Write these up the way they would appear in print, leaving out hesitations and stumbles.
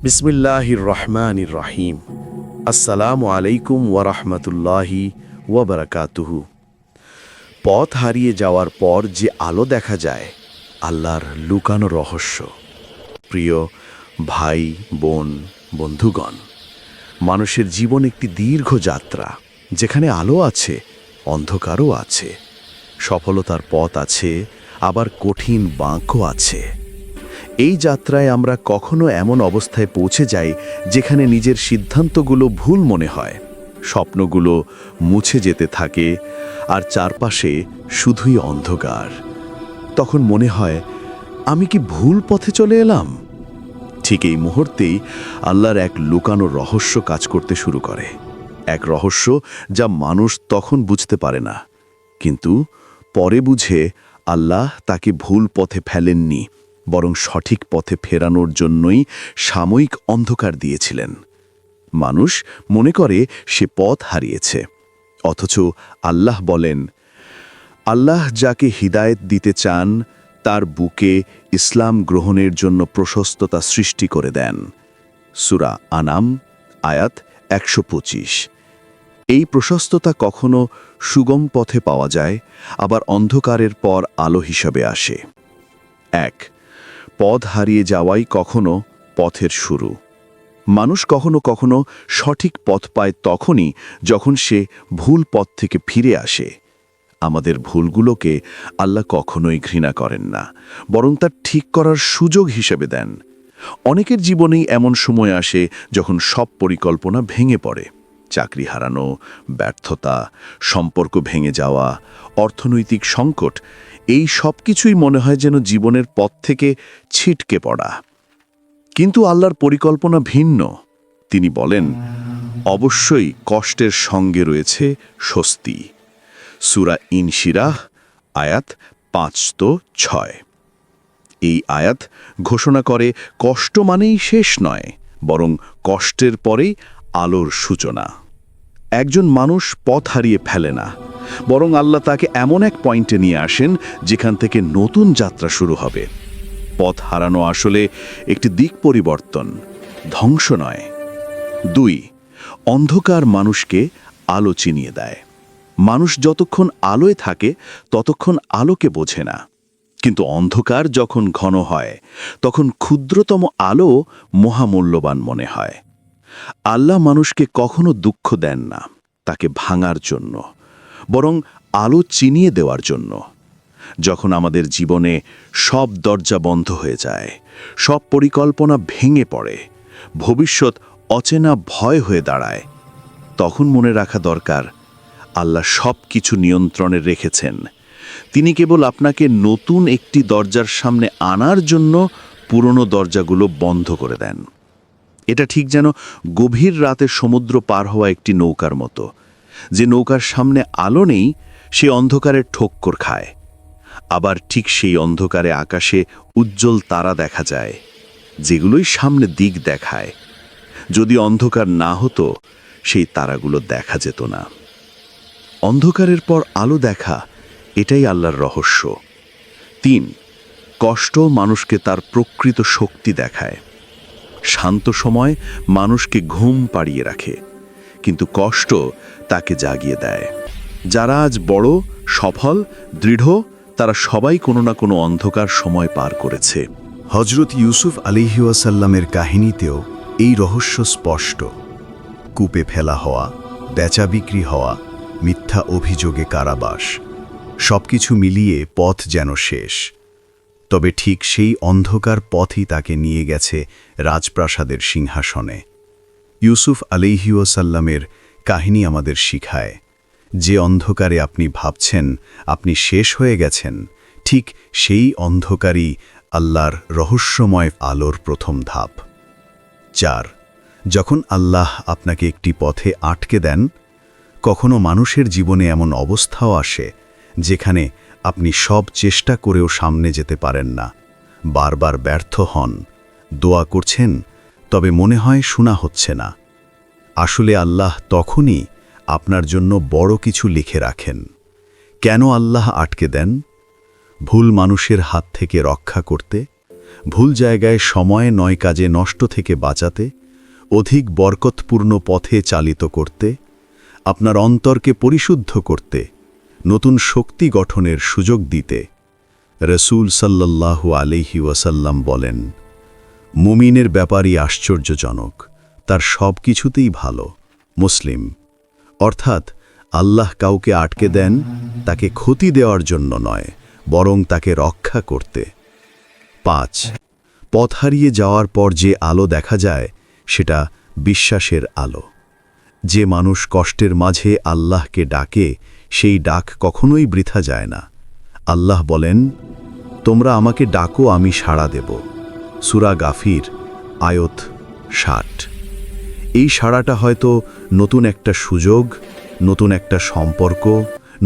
বিসমিল্লাহির রহমানির রহিম। আসসালামু আলাইকুম ওয়ারহমতুল্লাহি ওয়াবারাকাতুহু। পথ হারিয়ে যাওয়ার পর যে আলো দেখা যায়, আল্লাহর লুকানো রহস্য। প্রিয় ভাই, বোন, বন্ধুগণ, মানুষের জীবন একটি দীর্ঘ যাত্রা, যেখানে আলো আছে, অন্ধকারও আছে, সফলতার পথ আছে, আবার কঠিন বাঁকও আছে। এই যাত্রায় আমরা কখনো এমন অবস্থায় পৌঁছে যাই যেখানে নিজের সিদ্ধান্তগুলো ভুল মনে হয়, স্বপ্নগুলো মুছে যেতে থাকে, আর চারপাশে শুধুই অন্ধকার। তখন মনে হয়, আমি কি ভুল পথে চলে এলাম? ঠিক এই মুহূর্তেই আল্লাহর এক লুকানো রহস্য কাজ করতে শুরু করে। এক রহস্য যা মানুষ তখন বুঝতে পারে না, কিন্তু পরে বুঝে আল্লাহ তাকে ভুল পথে ফেলেননি, বরং সঠিক পথে ফেরানোর জন্যই সাময়িক অন্ধকার দিয়েছিলেন। মানুষ মনে করে সে পথ হারিয়েছে, অথচ আল্লাহ বলেন, আল্লাহ যাকে হিদায়েত দিতে চান তার বুকে ইসলাম গ্রহণের জন্য প্রশস্ততা সৃষ্টি করে দেন। সূরা আনাম আয়াত ১২৫। এই প্রশস্ততা কখনো সুগম পথে পাওয়া যায়, আবার অন্ধকারের পর আলো হিসাবে আসে। এক, পথ হারিয়ে যাওয়াই কখনো পথের শুরু। মানুষ কখনো কখনো সঠিক পথ পায় তখনই যখন সে ভুল পথ থেকে ফিরে আসে। আমাদের ভুলগুলোকে আল্লাহ কখনোই ঘৃণা করেন না, বরং তা ঠিক করার সুযোগ হিসেবে দেন। অনেকের জীবনেই এমন সময় আসে যখন সব পরিকল্পনা ভেঙে পড়ে। চাকরি হারানো, ব্যর্থতা, সম্পর্ক ভেঙে যাওয়া, অর্থনৈতিক সংকট, এই সব কিছুই মনে হয় যেন জীবনের পথ থেকে ছিটকে পড়া। কিন্তু আল্লাহর পরিকল্পনা ভিন্ন। তিনি বলেন, অবশ্যই কষ্টের সঙ্গে রয়েছে স্বস্তি। সূরা ইনশিরাহ আয়াত ৫-৬। এই আয়াত ঘোষণা করে কষ্ট মানেই শেষ নয়, বরং কষ্টের পরেই আলোর সূচনা। একজন মানুষ পথ হারিয়ে ফেলে না, বরং আল্লাহ তাকে এমন এক পয়েন্টে নিয়ে আসেন যেখান থেকে নতুন যাত্রা শুরু হবে। পথ হারানো আসলে একটি দিক পরিবর্তন, ধ্বংস নয়। ২, অন্ধকার মানুষকে আলো চিনিয়ে দেয়। মানুষ যতক্ষণ আলোয় থাকে ততক্ষণ আলোকে বোঝে না, কিন্তু অন্ধকার যখন ঘন হয় তখন ক্ষুদ্রতম আলো মহামূল্যবান মনে হয়। আল্লাহ মানুষকে কখনো দুঃখ দেন না তাকে ভাঙার জন্য, বরং আলো চিনিয়ে দেওয়ার জন্য। যখন আমাদের জীবনে সব দরজা বন্ধ হয়ে যায়, সব পরিকল্পনা ভেঙে পড়ে, ভবিষ্যৎ অচেনা ভয় হয়ে দাঁড়ায়, তখন মনে রাখা দরকার, আল্লাহ সব কিছু নিয়ন্ত্রণে রেখেছেন। তিনি কেবল আপনাকে নতুন একটি দরজার সামনে আনার জন্য পুরনো দরজাগুলো বন্ধ করে দেন। এটা ঠিক যেন গভীর রাতে সমুদ্র পার হওয়া একটি নৌকার মতো। যে নৌকার সামনে আলো নেই সে অন্ধকারে ঠোক্কর খায়। আবার ঠিক সেই অন্ধকারে আকাশে উজ্জ্বল তারা দেখা যায়, যেগুলোই সামনে দিক দেখায়। যদি অন্ধকার না হতো সেই তারাগুলো দেখা যেত না। অন্ধকারের পর আলো দেখা, এটাই আল্লাহর রহস্য। ৩, কষ্ট মানুষকে তার প্রকৃত শক্তি দেখায়। শান্ত সময় মানুষকে ঘুম পাড়িয়ে রাখে, কিন্তু কষ্ট তাকে জাগিয়ে দেয়। যারা আজ বড়, সফল, দৃঢ়, তারা সবাই কোনো না কোনো অন্ধকার সময় পার করেছে। হজরত ইউসুফ আলাইহিওয়াসাল্লামের কাহিনীতেও এই রহস্য স্পষ্ট। কূপে ফেলা হওয়া, বেচা বিক্রি হওয়া, মিথ্যা অভিযোগে কারাবাস, সবকিছু মিলিয়ে পথ যেন শেষ। তবে ঠিক সেই অন্ধকার পথই তাকে নিয়ে গেছে রাজপ্রাসাদের সিংহাসনে। ইউসুফ আলাইহিওয়াসাল্লামের কাহিনী আমাদের শিখায়, যে অন্ধকারে আপনি ভাবছেন আপনি শেষ হয়ে গেছেন, ঠিক সেই অন্ধকারই আল্লাহর রহস্যময় আলোর প্রথম ধাপ। ৪, যখন আল্লাহ আপনাকে একটি পথে আটকে দেন, কখনো মানুষের জীবনে এমন অবস্থাও আসে যেখানে আপনি সব চেষ্টা করেও সামনে যেতে পারেন না, বারবার ব্যর্থ হন, দোয়া করছেন, তবে মনে হয় শোনা হচ্ছে না। আসলে আল্লাহ তখনই আপনার জন্য বড় কিছু লিখে রাখেন। কেন আল্লাহ আটকে দেন? ভুল মানুষের হাত থেকে রক্ষা করতে, ভুল জায়গায় সময় নয় কাজে নষ্ট থেকে বাঁচাতে, অধিক বরকতপূর্ণ পথে চালিত করতে, আপনার অন্তরকে পরিশুদ্ধ করতে, নতুন শক্তি গঠনের সুযোগ দিতে। রসূল সাল্লাল্লাহু আলাইহি ওয়াসাল্লাম বলেন, মুমিনের ব্যাপারই আশ্চর্যজনক, তার সব কিছুতেই ভালো। মুসলিম। অর্থাৎ আল্লাহ কাউকে আটকে দেন তাকে ক্ষতি দেওয়ার জন্য নয়, বরং তাকে রক্ষা করতে। 5 পথ হারিয়ে যাওয়ার পর যে আলো দেখা যায় সেটা বিশ্বাসের আলো। যে মানুষ কষ্টের মাঝে আল্লাহকে ডাকে সেই ডাক কখনোই বৃথা যায় না। আল্লাহ বলেন, তোমরা আমাকে ডাকো, আমি সাড়া দেব। সূরা গাফির আয়াত 60। এই সাড়াটা হয়তো নতুন একটা সুযোগ, নতুন একটা সম্পর্ক,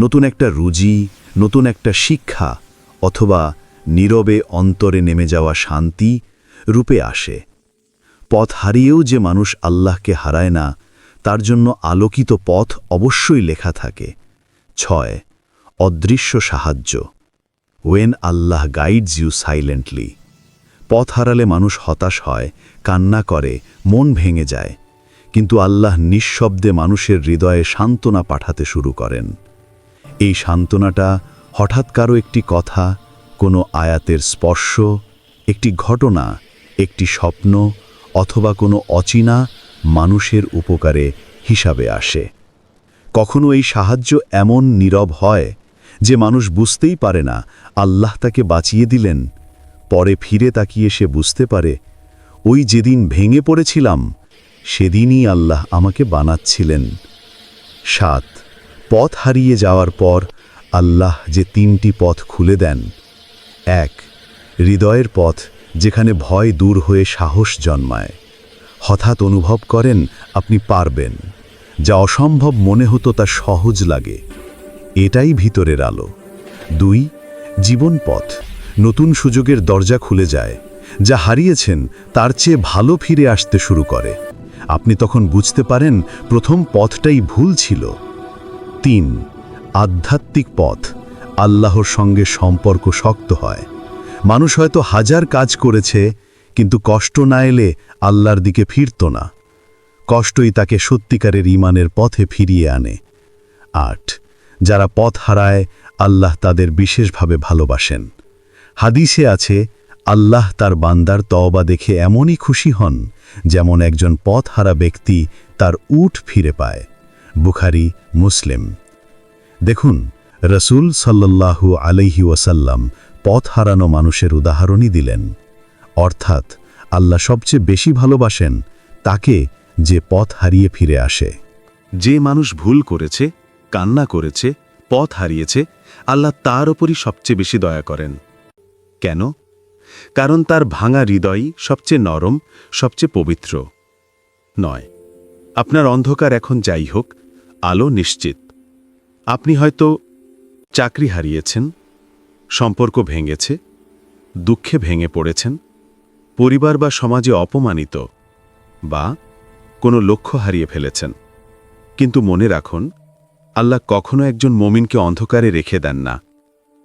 নতুন একটা রুজি, নতুন একটা শিক্ষা, অথবা নীরবে অন্তরে নেমে যাওয়া শান্তি রূপে আসে। পথ হারিয়েও যে মানুষ আল্লাহকে হারায় না, তার জন্য আলোকিত পথ অবশ্যই লেখা থাকে। 6 অদৃশ্য সাহায্য। When Allah guides you silently. পথ হারালে মানুষ হতাশ হয়, কান্না করে, মন ভেঙে যায়, কিন্তু আল্লাহ নিঃশব্দে মানুষের হৃদয়ে সান্ত্বনা পাঠাতে শুরু করেন। এই সান্ত্বনাটা হঠাৎ কারো একটি কথা, কোনো আয়াতের স্পর্শ, একটি ঘটনা, একটি স্বপ্ন, অথবা কোনো অচেনা মানুষের উপকারে হিসাবে আসে। কখনো এই সাহায্য এমন নীরব হয় যে মানুষ বুঝতেই পারে না আল্লাহ তাকে বাঁচিয়ে দিলেন। পরে ফিরে তাকিয়ে সে বুঝতে পারে, ওই যেদিন ভেঙে পড়েছিলাম সেদিনই আল্লাহ আমাকে বানাচ্ছিলেন। 7 পথ হারিয়ে যাওয়ার পর আল্লাহ যে 3টি পথ খুলে দেন। 1 হৃদয়ের পথ, যেখানে ভয় দূর হয়ে সাহস জন্মায়। হঠাৎ অনুভব করেন আপনি পারবেন, যা অসম্ভব মনে হতো তা সহজ লাগে। এটাই ভিতরের আলো। 2 জীবন পথ, নতুন সুযোগের দরজা খুলে যায়, যা হারিয়েছেন তার চেয়ে ভালো ফিরে আসতে শুরু করে। আপনি তখন বুঝতে পারেন প্রথম পথটাই ভুল ছিল। 3 আধ্যাত্মিক পথ, আল্লাহর সঙ্গে সম্পর্ক শক্ত হয়। মানুষ হয়তো হাজার কাজ করেছে, কিন্তু কষ্ট না এলে আল্লাহর দিকে ফিরত না। কষ্টই তাকে সত্যিকারের ঈমানের পথে ফিরিয়ে আনে। 8 যারা পথ হারায় আল্লাহ তাদের বিশেষভাবে ভালোবাসেন। হাদিসে আছে, আল্লাহ তার বান্দার তওবা দেখে এমনই খুশি হন যেমন একজন পথ হারা ব্যক্তি তার উট ফিরে পায়। বুখারী, মুসলিম। দেখুন, রসূল সাল্লাল্লাহু আলাইহি ওয়াসাল্লাম পথ হারানো মানুষের উদাহরণই দিলেন। অর্থাৎ আল্লাহ সবচেয়ে বেশি ভালোবাসেন তাকে যে পথ হারিয়ে ফিরে আসে। যে মানুষ ভুল করেছে, কান্না করেছে, পথ হারিয়েছে, আল্লাহ তার ওপরই সবচেয়ে বেশি দয়া করেন। কেন? কারণ তার ভাঙা হৃদয়ই সবচেয়ে নরম, সবচেয়ে পবিত্র। নয়, আপনার অন্ধকার এখন যাই হোক, আলো নিশ্চিত। আপনি হয়তো চাকরি হারিয়েছেন, সম্পর্ক ভেঙেছে, দুঃখে ভেঙে পড়েছেন, পরিবার বা সমাজে অপমানিত, বা কোনো লক্ষ্য হারিয়ে ফেলেছেন। কিন্তু মনে রাখুন, আল্লাহ কখনো একজন মুমিনকে অন্ধকারে রেখে দেন না।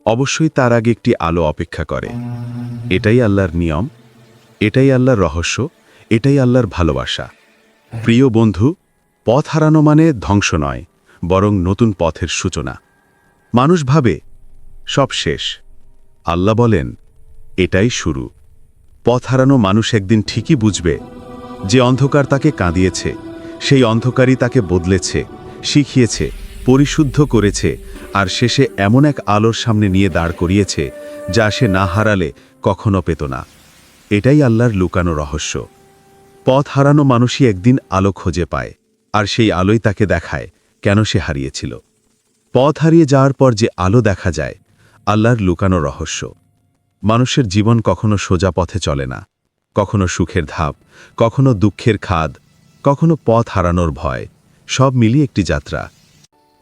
অবশ্যই তার আগে একটি আলো অপেক্ষা করে। এটাই আল্লাহর নিয়ম, এটাই আল্লাহর রহস্য, এটাই আল্লাহর ভালোবাসা। প্রিয় বন্ধু, পথ হারানো মানে ধ্বংস নয়, বরং নতুন পথের সূচনা। মানুষ ভাবে সব শেষ, আল্লাহ বলেন এটাই শুরু। পথ হারানো মানুষ একদিন ঠিকই বুঝবে যে অন্ধকার তাকে কাঁদিয়েছে, সেই অন্ধকারই তাকে বদলেছে, শিখিয়েছে, পরিশুদ্ধ করেছে, আর শেষে এমন এক আলোর সামনে নিয়ে দাঁড় করিয়েছে যা সে না হারালে কখনো পেত না। এটাই আল্লাহর লুকানো রহস্য। পথ হারানো মানুষই একদিন আলো খুঁজে পায়, আর সেই আলোই তাকে দেখায় কেন সে হারিয়েছিল। পথ হারিয়ে যাওয়ার পর যে আলো দেখা যায়, আল্লাহর লুকানো রহস্য। মানুষের জীবন কখনো সোজা পথে চলে না, কখনো সুখের ধাপ, কখনো দুঃখের খাদ, কখনো পথ হারানোর ভয়, সব মিলিয়ে একটি যাত্রা।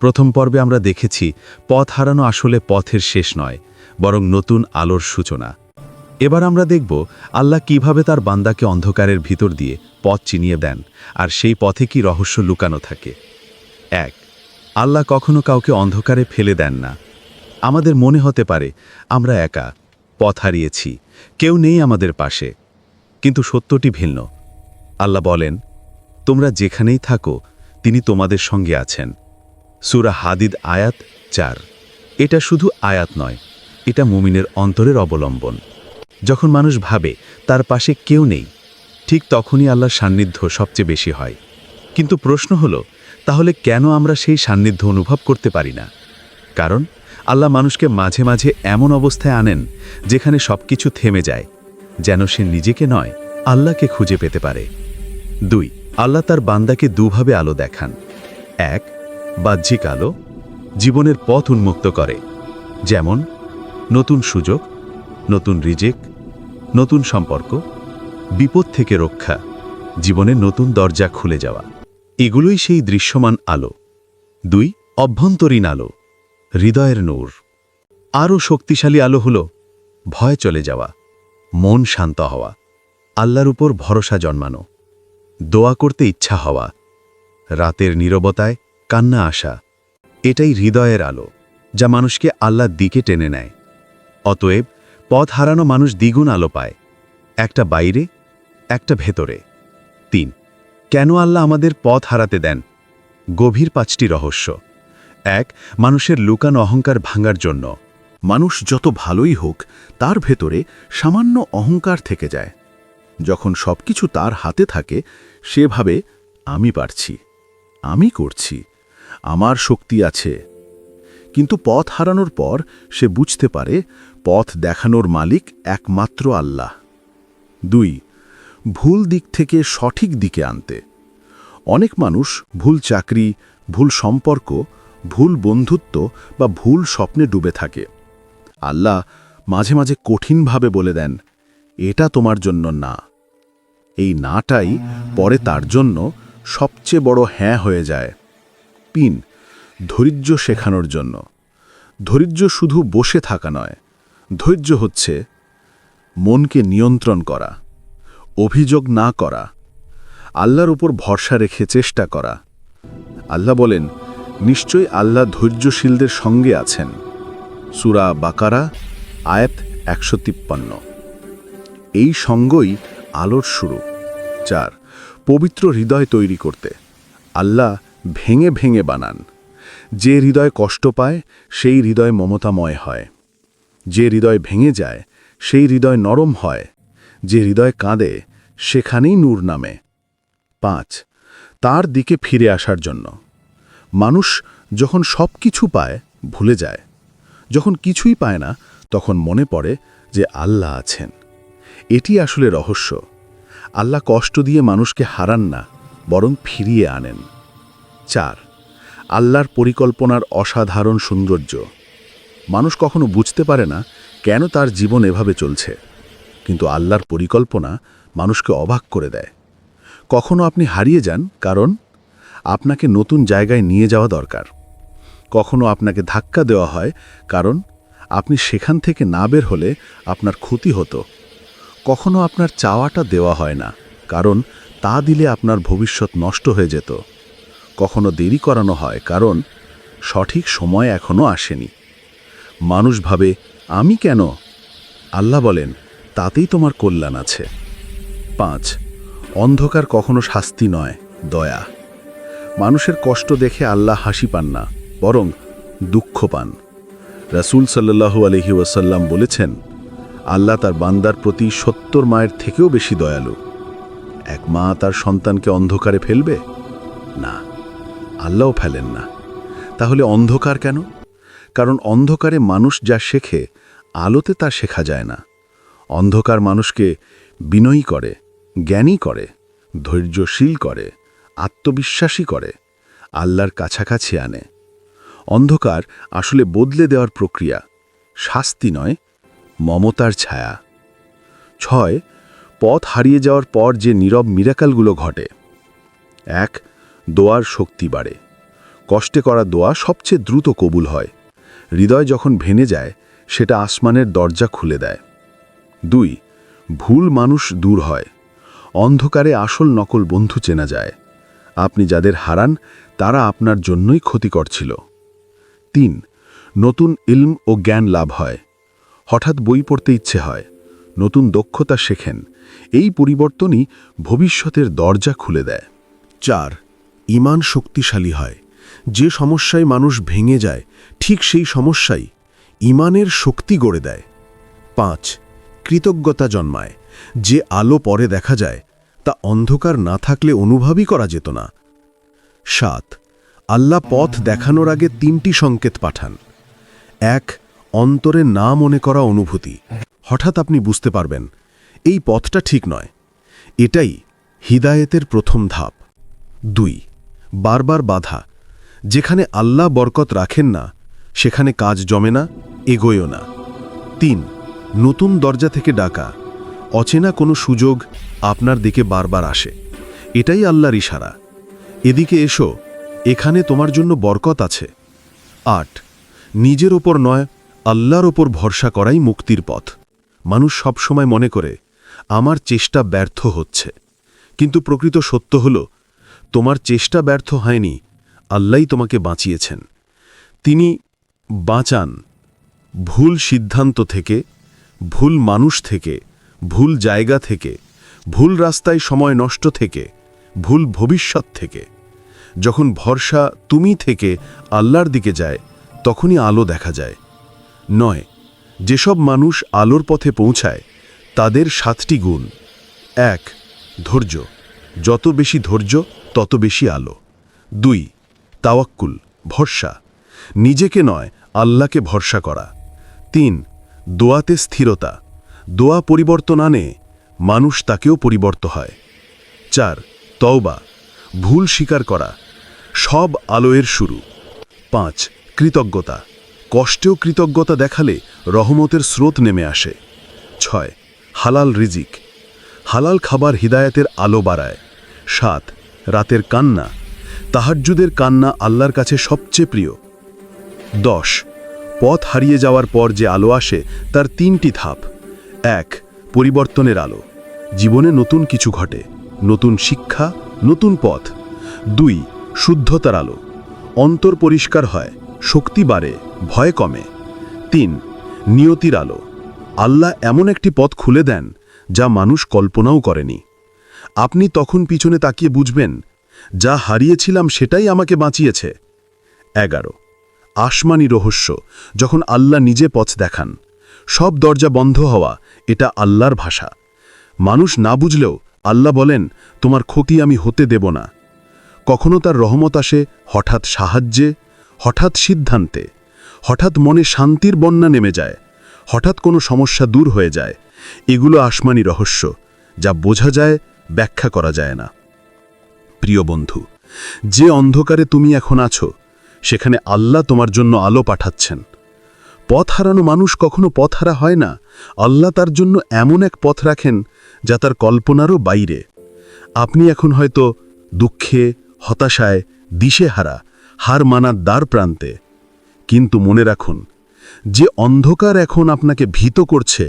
প্রথম পর্বে আমরা দেখেছি পথ হারানো আসলে পথের শেষ নয়, বরং নতুন আলোর সূচনা। এবার আমরা দেখব আল্লাহ কিভাবে তার বান্দাকে অন্ধকারের ভিতর দিয়ে পথ চিনিয়ে দেন, আর সেই পথে কি রহস্য লুকানো থাকে। 1 আল্লাহ কখনো কাউকে অন্ধকারে ফেলে দেন না। আমাদের মনে হতে পারে আমরা একা, পথ হারিয়েছি, কেউ নেই আমাদের পাশে। কিন্তু সত্যটি ভিন্ন। আল্লাহ বলেন, তোমরা যেখানেই থাকো তিনি তোমাদের সঙ্গে আছেন। সূরা হাদিদ আয়াত 4। এটা শুধু আয়াত নয়, এটা মুমিনের অন্তরের অবলম্বন। যখন মানুষ ভাবে তার পাশে কেউ নেই, ঠিক তখনই আল্লাহর সান্নিধ্য সবচেয়ে বেশি হয়। কিন্তু প্রশ্ন হলো, তাহলে কেন আমরা সেই সান্নিধ্য অনুভব করতে পারি না? কারণ আল্লাহ মানুষকে মাঝে মাঝে এমন অবস্থায় আনেন যেখানে সবকিছু থেমে যায়, যেন সে নিজেকে নয়, আল্লাহকে খুঁজে পেতে পারে। 2, আল্লাহ তার বান্দাকে দুভাবে আলো দেখান। 1, বাহ্যিক আলো, জীবনের পথ উন্মুক্ত করে, যেমন নতুন সুযোগ, নতুন রিজিক, নতুন সম্পর্ক, বিপদ থেকে রক্ষা, জীবনের নতুন দরজা খুলে যাওয়া। এগুলোই সেই দৃশ্যমান আলো। 2, অভ্যন্তরীণ আলো, হৃদয়ের নূর। আরও শক্তিশালী আলো হল ভয় চলে যাওয়া, মন শান্ত হওয়া, আল্লাহর উপর ভরসা জন্মানো, দোয়া করতে ইচ্ছা হওয়া, রাতের নীরবতায় কান্না আসা। এটাই হৃদয়ের আলো, যা মানুষকে আল্লাহর দিকে টেনে নেয়। অতএব পথ হারানো মানুষ দ্বিগুণ আলো পায়, একটা বাইরে, একটা ভেতরে। 3, কেন আল্লাহ আমাদের পথ হারাতে দেন? গভীর 5টি রহস্য। 1, মানুষের লুকানো অহংকার ভাঙার জন্য। মানুষ যত ভালোই হোক, তার ভেতরে সামান্য অহংকার থেকে যায়। যখন সবকিছু তার হাতে থাকে, সে ভাবে, আমি পারছি, আমি করছি, আমার শক্তি আছে। কিন্তু পথ হারানোর পর সে বুঝতে পারে পথ দেখানোর মালিক একমাত্র আল্লাহ। 2, ভুল দিক থেকে সঠিক দিকে আনতে। অনেক মানুষ ভুল চাকরি, ভুল সম্পর্ক, ভুল বন্ধুত্ব বা ভুল স্বপ্নে ডুবে থাকে। আল্লাহ মাঝে মাঝে কঠিনভাবে বলে দেন, এটা তোমার জন্য না। এই নাটাই পরে তার জন্য সবচেয়ে বড় হ্যাঁ হয়ে যায়। 3, ধৈর্য শেখানোর জন্য। ধৈর্য শুধু বসে থাকা নয়, ধৈর্য হচ্ছে মনকে নিয়ন্ত্রণ করা, অভিযোগ না করা, আল্লাহর উপর ভরসা রেখে চেষ্টা করা। আল্লাহ বলেন, নিশ্চয়ই আল্লাহ ধৈর্যশীলদের সঙ্গে আছেন। সূরা বাকারা আয়াত 153। এই সঙ্গই আলোর শুরু। 4, পবিত্র হৃদয় তৈরি করতে। আল্লাহ ভেঙে ভেঙে বানান। যে হৃদয় কষ্ট পায় সেই হৃদয় মমতাময় হয়। যে হৃদয় ভেঙে যায় সেই হৃদয় নরম হয়। যে হৃদয় কাঁদে সেখানেই নূর নামে। 5, তার দিকে ফিরে আসার জন্য। মানুষ যখন সব কিছু পায় ভুলে যায়, যখন কিছুই পায় না তখন মনে পড়ে যে আল্লাহ আছেন। এটি আসলে রহস্য। আল্লাহ কষ্ট দিয়ে মানুষকে হারান না, বরং ফিরিয়ে আনেন। 4, আল্লাহর পরিকল্পনার অসাধারণ সৌন্দর্য। মানুষ কখনো বুঝতে পারে না কেন তার জীবন এভাবে চলছে, কিন্তু আল্লাহর পরিকল্পনা মানুষকে অবাক করে দেয়। কখনো আপনি হারিয়ে যান কারণ আপনাকে নতুন জায়গায় নিয়ে যাওয়া দরকার। কখনো আপনাকে ধাক্কা দেওয়া হয় কারণ আপনি সেখান থেকে না বের হলে আপনার ক্ষতি হতো। কখনো আপনার চাওয়াটা দেওয়া হয় না কারণ তা দিলে আপনার ভবিষ্যৎ নষ্ট হয়ে যেত। কখনো দেরি করানো হয় কারণ সঠিক সময় এখনো আসেনি। মানুষ ভাবে, আমি কেন? আল্লাহ বলেন, তাতেই তোমার কল্যাণ আছে। 5, অন্ধকার কখনো শাস্তি নয়, দয়া। মানুষের কষ্ট দেখে আল্লাহ হাসি পান না, বরং দুঃখ পান। রাসূল সাল্লাল্লাহু আলাইহি ওয়াসাল্লাম বলেছেন, আল্লাহ তার বান্দার প্রতি 70 মায়ের থেকেও বেশি দয়ালু। এক মা তার সন্তানকে অন্ধকারে ফেলবে না, আল্লাহও ফেলেন না। তাহলে অন্ধকার কেন? কারণ অন্ধকারে মানুষ যা শেখে আলোতে তা শেখা যায় না। অন্ধকার মানুষকে বিনয়ী করে, জ্ঞানী করে, ধৈর্যশীল করে, আত্মবিশ্বাসী করে, আল্লাহর কাছাকাছি আনে। অন্ধকার আসলে বদলে দেওয়ার প্রক্রিয়া, শাস্তি নয়, মমতার ছায়া। 6, পথ হারিয়ে যাওয়ার পর যে নীরব মিরাকেলগুলো ঘটে। 1, দোয়ার শক্তি বাড়ে। কষ্টে করা দোয়া সবচেয়ে দ্রুত কবুল হয়। হৃদয় যখন ভেঙে যায় সেটা আসমানের দরজা খুলে দেয়। 2, ভুল মানুষ দূর হয়। অন্ধকারে আসল নকল বন্ধু চেনা যায়। আপনি যাদের হারান তারা আপনার জন্যই ক্ষতিকর ছিল। 3, নতুন ইলম ও জ্ঞান লাভ হয়। হঠাৎ বই পড়তে ইচ্ছে হয়, নতুন দক্ষতা শেখেন। এই পরিবর্তনই ভবিষ্যতের দরজা খুলে দেয়। 4. ঈমান শক্তিশালী হয়। যে সমস্যায় মানুষ ভেঙে যায়, ঠিক সেই সমস্যাই ঈমানের শক্তি গড়ে দেয়। 5. কৃতজ্ঞতা জন্মায়। যে আলো পরে দেখা যায়, তা অন্ধকার না থাকলে অনুভবই করা যেত না। 7. আল্লাহ পথ দেখানোর আগে 3টি সংকেত পাঠান। 1. অন্তরে না মনে করা অনুভূতি। হঠাৎ আপনি বুঝতে পারবেন এই পথটা ঠিক নয়। এটাই হিদায়েতের প্রথম ধাপ। 2. বারবার বাধা। যেখানে আল্লাহ বরকত রাখেন না, সেখানে কাজ জমে না, এগোয়ও না। 3. নতুন দরজা থেকে ডাকা। অচেনা কোনো সুযোগ আপনার দিকে বারবার আসে। এটাই আল্লাহর ইশারা, এদিকে এসো, এখানে তোমার জন্য বরকত আছে। 8. নিজের ওপর নয়, আল্লাহর ওপর ভরসা করাই মুক্তির পথ। মানুষ সবসময় মনে করে আমার চেষ্টা ব্যর্থ হচ্ছে, কিন্তু প্রকৃত সত্য হল তোমার চেষ্টা ব্যর্থ হয়নি, আল্লাহই তোমাকে বাঁচিয়েছেন। তিনি বাঁচান ভুল সিদ্ধান্ত থেকে, ভুল মানুষ থেকে, ভুল জায়গা থেকে, ভুল রাস্তায় সময় নষ্ট থেকে, ভুল ভবিষ্যৎ থেকে। যখন ভরসা তুমি থেকে আল্লাহর দিকে যায়, তখনই আলো দেখা যায়। 9. যেসব মানুষ আলোর পথে পৌঁছায় তাদের 7টি গুণ। 1. ধৈর্য। যত বেশি ধৈর্য তত বেশি আলো। 2. তাওয়াক্কুল, ভরসা। নিজেকে নয়, আল্লাহকে ভরসা করা। 3. দোয়াতে স্থিরতা। দোয়া পরিবর্তন আনে, মানুষ তাকেও পরিবর্তন হয়। 4. তওবা, ভুল স্বীকার করা। সব আলোয়ের শুরু। 5. কৃতজ্ঞতা। কষ্টেও কৃতজ্ঞতা দেখালে রহমতের স্রোত নেমে আসে। 6. হালাল রিজিক। হালাল খাবার হিদায়াতের আলো বাড়ায়। 7. রাতের কান্না। তাহাজ্জুদের কান্না আল্লাহর কাছে সবচেয়ে প্রিয়। 10. পথ হারিয়ে যাওয়ার পর যে আলো আসে তার 3টি ধাপ। 1. পরিবর্তনের আলো। জীবনে নতুন কিছু ঘটে, নতুন শিক্ষা, নতুন পথ। 2. শুদ্ধতার আলো। অন্তর পরিষ্কার হয়, শক্তি বাড়ে, ভয় কমে। 3. নিয়তির আলো। আল্লাহ এমন একটি পথ খুলে দেন যা মানুষ কল্পনাও করেনি। আপনি তখন পিছনে তাকিয়ে বুঝবেন, যা হারিয়েছিলাম সেটাই আমাকে বাঁচিয়েছে। 11. আসমানি রহস্য। যখন আল্লাহ নিজে পথ দেখান, সব দরজা বন্ধ হওয়া, এটা আল্লাহর ভাষা। মানুষ না বুঝলেও আল্লাহ বলেন, তোমার ক্ষতি আমি হতে দেব না। কখনো তার রহমত আসে হঠাৎ সাহায্যে, হঠাৎ সিদ্ধান্তে, হঠাৎ মনে শান্তির বন্যা নেমে যায়, হঠাৎ কোনো সমস্যা দূর হয়ে যায়। এগুলো আসমানি রহস্য, যা বোঝা যায়, ব্যাখ্যা করা যায় না। প্রিয় বন্ধু, যে অন্ধকারে তুমি এখন আছো, সেখানে আল্লাহ তোমার জন্য আলো পাঠাচ্ছেন। পথ হারানো মানুষ কখনো পথহারা হয় না, আল্লাহ তার জন্য এমন এক পথ রাখেন যা তার কল্পনারও বাইরে। আপনি এখন হয়তো দুঃখে, হতাশায়, দিশেহারা, হার মানার দ্বার প্রান্তে। কিন্তু মনে রাখুন, যে অন্ধকার এখন আপনাকে ভীত করছে,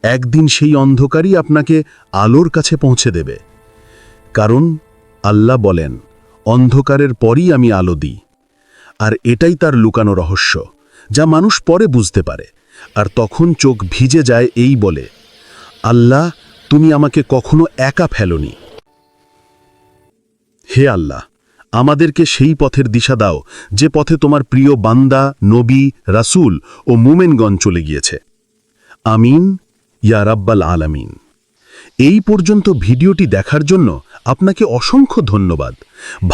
একদিন সেই অন্ধকারই আপনাকে আলোর কাছে পৌঁছে দেবে। কারণ আল্লাহ বলেন, অন্ধকারের পরই আমি আলো দিই। আর এটাই তার লুকানো রহস্য, যা মানুষ পরে বুঝতে পারে, আর তখন চোখ ভিজে যায় এই বলে, আল্লাহ, তুমি আমাকে কখনো একা ফেলোনি। হে আল্লাহ, আমাদেরকে সেই পথের দিশা দাও যে পথে তোমার প্রিয় বান্দা, নবী, রাসূল ও মুমেনগণ চলে গিয়েছে। আমিন ইয়া রাব্বাল আলামিন। এই পর্যন্ত ভিডিওটি দেখার জন্য আপনাকে অসংখ্য ধন্যবাদ।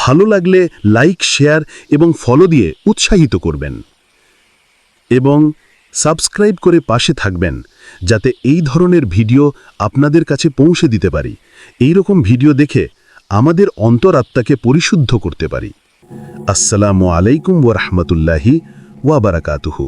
ভালো লাগলে লাইক, শেয়ার এবং ফলো দিয়ে উৎসাহিত করবেন এবং সাবস্ক্রাইব করে পাশে থাকবেন, যাতে এই ধরনের ভিডিও আপনাদের কাছে পৌঁছে দিতে পারি। এই রকম ভিডিও দেখে আমাদের অন্তরাত্মাকে পরিশুদ্ধ করতে পারি। আসসালামু আলাইকুম ওয়া রাহমাতুল্লাহি ওয়া বারাকাতুহু।